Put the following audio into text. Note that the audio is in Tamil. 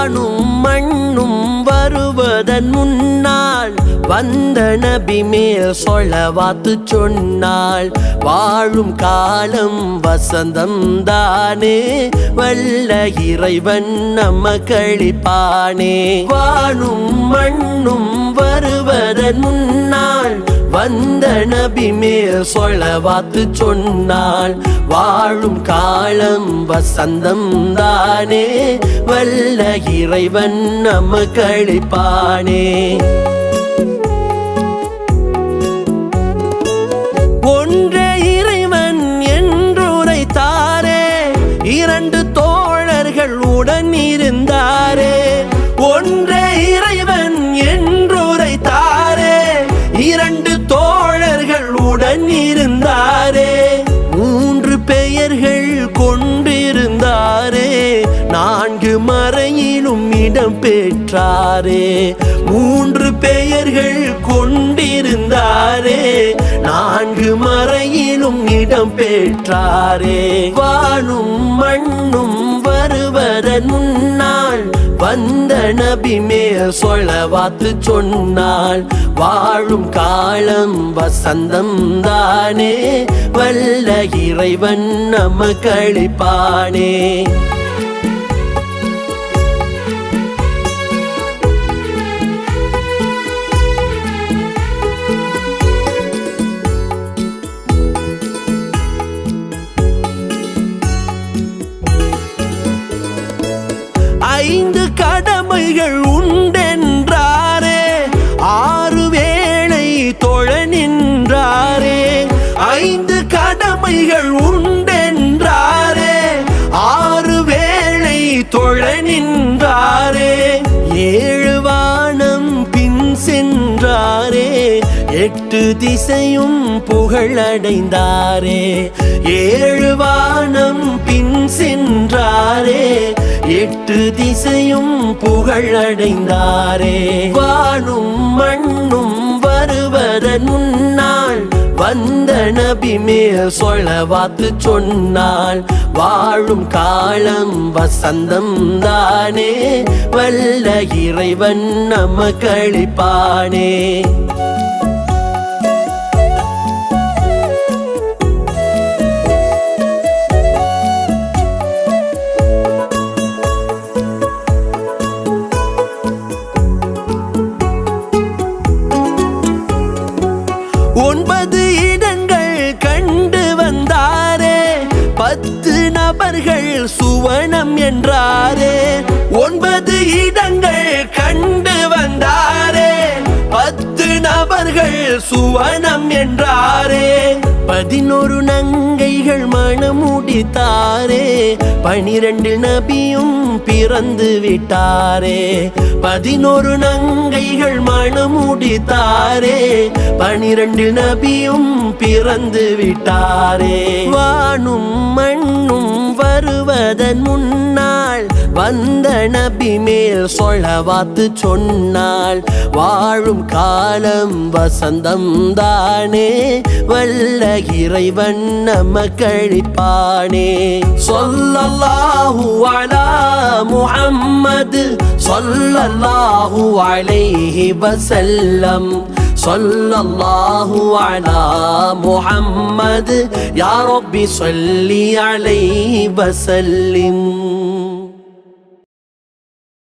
வானும் மண்ணும் வருவதன் முன்னால் வந்த நபி மேல் சொலவாத்து சொன்னால் வாழும் காலம் வசந்தம் தானே வல்ல இறைவன் நம்ம கழிப்பானே வானும் மண்ணும் வருவதன் முன்னால் வந்த நபி மேல் சொலவாத்து சொன்னால் வாழும் காலம் வசந்தம் தானே வல்ல இறைவன் நம்ம கழிப்பானே ஒன்றே இறைவன் என்றுரைத்தாரே இரண்டு தோழர்கள் உடன் இருந்தாரே ஒன்றே இறைவன் என்றுரைத்தாரே இரண்டு தோழர்கள் உடன் இருந்தாரே மூன்று பெயர்கள் கொண்டிருந்தாரே நான்கு மறையிலும் இடம் பெற்றாரே மூன்று பெயர்கள் கொண்டிருந்தாரே நான்கு மறையிலும் இடம் பெற்றாரே வானும் மண்ணும் வருவதன் முன்னால் வந்த நபி மேல் சொலவாத்து சொன்னால் வாழும் காலம் வசந்தம் தானே வல்ல இறைவன் நம்ம கழிப்பானே ஐந்து கடமைகள் உண்டென்றாரே ஆறு வேளை தொழ நின்றாரே ஐந்து கடமைகள் உண்டென்றாரே ஆறு வேளை தொழ நின்றாரே ஏழு வானம் பின் சென்றாரே எட்டு திசையும் புகழடைந்தாரே ஏழு வானம் பின் சென்றாரே எட்டு திசையும் புகழடைந்தாரே வானும் மண்ணும் வருவதன் முன்னால் வந்த நபி மேல் சொலவாத்து சொன்னால் வாழும் காலம் வசந்தம் தானே வல்ல இறைவன் நம்ம கழிப்பானே ஒன்பது இடங்கள் கண்டு வந்தாரே பத்து நபர்கள் சுவனம் என்றாரே ஒன்பது இடங்கள் கண்டு வந்தாரே பத்து நபர்கள் சுவனம் என்றாரே 11 நங்கைகள் மணமுடித்தாரே 12 நபியும் பிறந்து விட்டாரே 11 நங்கைகள் மணமுடித்தாரே 12 நபியும் பிறந்து விட்டாரே வானும் மண்ணும் வருவதன் முன்னால் வந்த நபி மேல் சொலவாத்து சொன்னால் வாழும் காலம் வசந்தம் தானே வல்ல இறைவன் நம்ம கழிப்பானே ஸல்லல்லாஹு அலா முஹம்மது ஸல்லல்லாஹு அலைஹி வஸல்லம் ஸல்லல்லாஹு அலா முஹம்மது யா ரப்பி ஸல்லி அலைஹி வஸல்லிம்